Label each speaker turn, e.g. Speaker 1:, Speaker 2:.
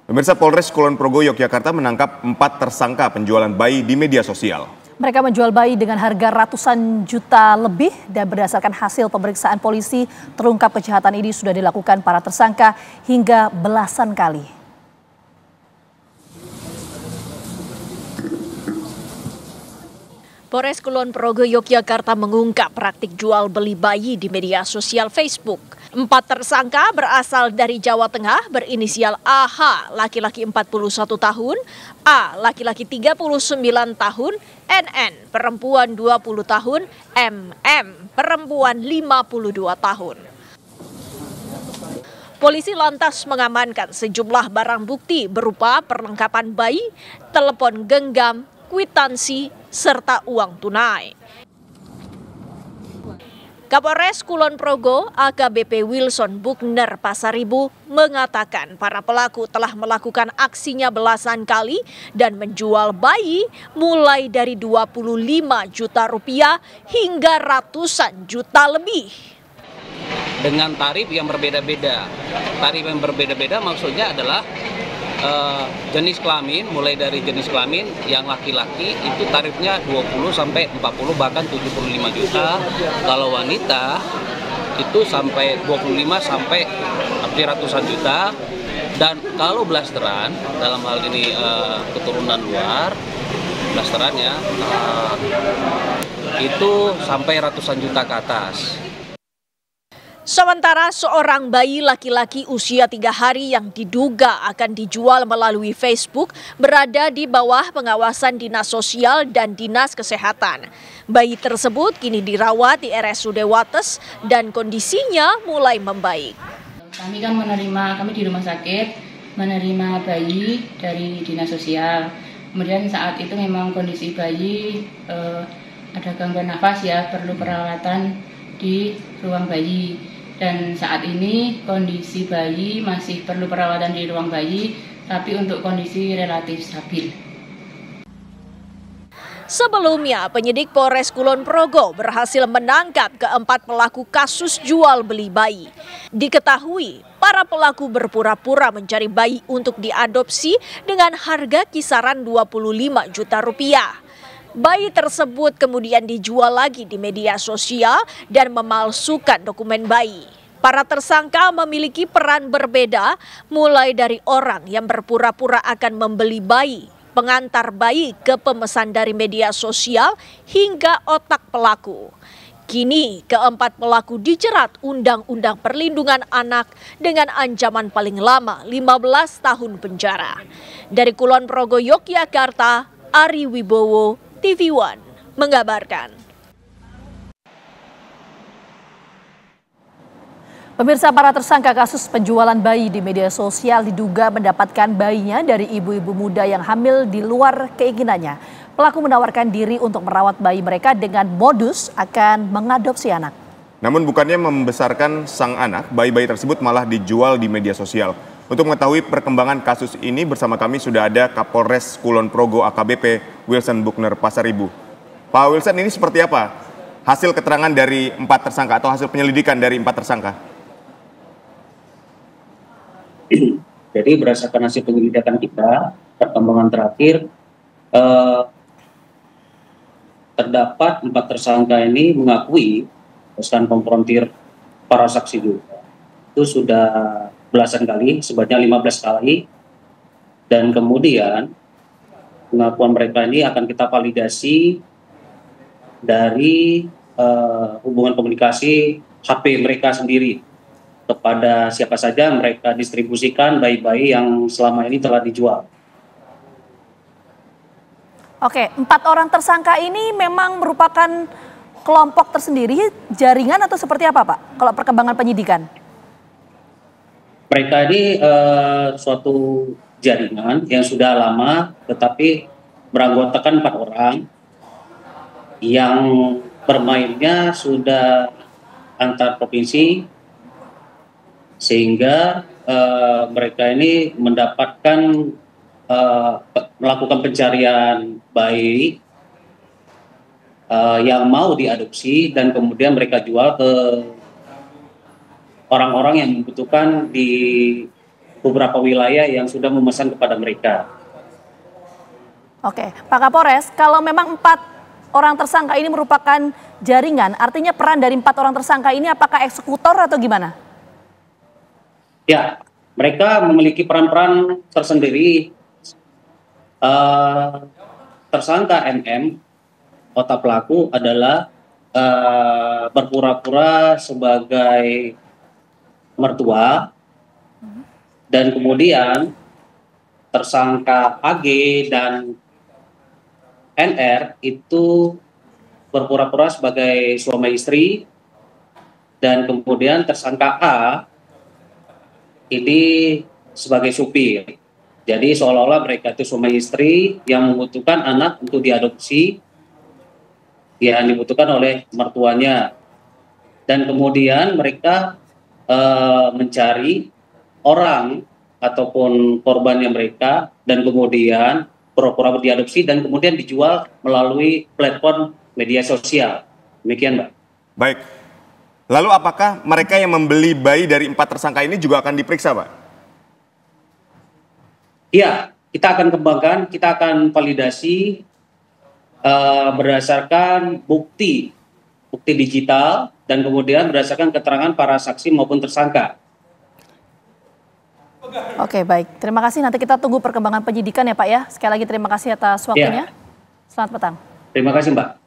Speaker 1: Pemirsa, Polres Kulon Progo Yogyakarta menangkap 4 tersangka penjualan bayi di media sosial.
Speaker 2: Mereka menjual bayi dengan harga ratusan juta lebih dan berdasarkan hasil pemeriksaan polisi, terungkap kejahatan ini sudah dilakukan para tersangka hingga belasan kali.
Speaker 3: Polres Kulon Progo Yogyakarta mengungkap praktik jual beli bayi di media sosial Facebook. 4 tersangka berasal dari Jawa Tengah berinisial AH, laki-laki 41 tahun, A, laki-laki 39 tahun, NN, perempuan 20 tahun, MM, perempuan 52 tahun. Polisi lantas mengamankan sejumlah barang bukti berupa perlengkapan bayi, telepon genggam, kwitansi, serta uang tunai. Kapolres Kulon Progo AKBP Wilson Buckner Pasaribu mengatakan para pelaku telah melakukan aksinya belasan kali dan menjual bayi mulai dari 25 juta rupiah hingga ratusan juta lebih.
Speaker 4: Dengan tarif yang berbeda-beda. Tarif yang berbeda-beda maksudnya adalah jenis kelamin, mulai dari jenis kelamin yang laki-laki itu tarifnya 20 sampai 40 bahkan 75 juta. Kalau wanita itu sampai 25 sampai ratusan juta. Dan kalau blasteran, dalam hal ini keturunan luar, blasterannya itu sampai ratusan juta ke atas.
Speaker 3: Sementara seorang bayi laki-laki usia 3 hari yang diduga akan dijual melalui Facebook berada di bawah pengawasan Dinas Sosial dan Dinas Kesehatan. Bayi tersebut kini dirawat di RSUD Wates dan kondisinya mulai membaik.
Speaker 5: Kami di rumah sakit menerima bayi dari Dinas Sosial. Kemudian saat itu memang kondisi bayi ada gangguan nafas ya, perlu perawatan di ruang bayi. Dan saat ini kondisi bayi masih perlu perawatan di ruang bayi, tapi untuk kondisi relatif stabil.
Speaker 3: Sebelumnya, penyidik Polres Kulon Progo berhasil menangkap keempat pelaku kasus jual beli bayi. Diketahui, para pelaku berpura-pura mencari bayi untuk diadopsi dengan harga kisaran 25 juta rupiah. Bayi tersebut kemudian dijual lagi di media sosial dan memalsukan dokumen bayi. Para tersangka memiliki peran berbeda, mulai dari orang yang berpura-pura akan membeli bayi, pengantar bayi ke pemesan dari media sosial, hingga otak pelaku. Kini keempat pelaku dijerat Undang-Undang Perlindungan Anak dengan ancaman paling lama 15 tahun penjara. Dari Kulon Progo Yogyakarta, Ari Wibowo, TV One mengabarkan.
Speaker 2: Pemirsa, para tersangka kasus penjualan bayi di media sosial diduga mendapatkan bayinya dari ibu-ibu muda yang hamil di luar keinginannya. Pelaku menawarkan diri untuk merawat bayi mereka dengan modus akan mengadopsi anak.
Speaker 1: Namun bukannya membesarkan sang anak, bayi-bayi tersebut malah dijual di media sosial. Untuk mengetahui perkembangan kasus ini bersama kami sudah ada Kapolres Kulon Progo AKBP Wilson Buckner Pasaribu. Pak Wilson, ini seperti apa hasil keterangan dari 4 tersangka atau hasil penyelidikan dari 4 tersangka?
Speaker 6: Jadi berdasarkan hasil penyelidikan kita, perkembangan terakhir terdapat 4 tersangka ini mengakui dan konfrontir para saksi juga. Itu sudah belasan kali, sebanyak 15 kali, dan kemudian pengakuan mereka ini akan kita validasi dari hubungan komunikasi HP mereka sendiri kepada siapa saja mereka distribusikan bayi-bayi yang selama ini telah dijual.
Speaker 2: Oke, 4 orang tersangka ini memang merupakan kelompok tersendiri, jaringan atau seperti apa, Pak? Kalau perkembangan penyidikan?
Speaker 6: Mereka ini suatu jaringan yang sudah lama, tetapi beranggotakan 4 orang yang bermainnya sudah antar provinsi, sehingga mereka ini mendapatkan melakukan pencarian bayi yang mau diadopsi dan kemudian mereka jual ke orang-orang yang membutuhkan di beberapa wilayah yang sudah memesan kepada mereka.
Speaker 2: Oke, Pak Kapolres, kalau memang 4 orang tersangka ini merupakan jaringan, artinya peran dari 4 orang tersangka ini apakah eksekutor atau gimana?
Speaker 6: Ya, mereka memiliki peran-peran tersendiri. Tersangka MM, otak pelaku adalah berpura-pura sebagai mertua, dan kemudian tersangka AG dan NR itu berpura-pura sebagai suami istri, dan kemudian tersangka A ini sebagai supir. Jadi seolah-olah mereka itu suami istri yang membutuhkan anak untuk diadopsi, yang dibutuhkan oleh mertuanya. Dan kemudian mereka mencari orang ataupun korbannya mereka, dan kemudian pura-pura diadopsi dan kemudian dijual melalui platform media sosial. Demikian, Mbak.
Speaker 1: Baik. Lalu apakah mereka yang membeli bayi dari 4 tersangka ini juga akan diperiksa, Pak?
Speaker 6: Iya, kita akan kembangkan, kita akan validasi berdasarkan bukti digital, dan kemudian berdasarkan keterangan para saksi maupun tersangka.
Speaker 2: Oke, baik. Terima kasih. Nanti kita tunggu perkembangan penyidikan ya, Pak ya. Sekali lagi terima kasih atas waktunya.
Speaker 6: Ya.
Speaker 2: Selamat petang.
Speaker 6: Terima kasih, Mbak.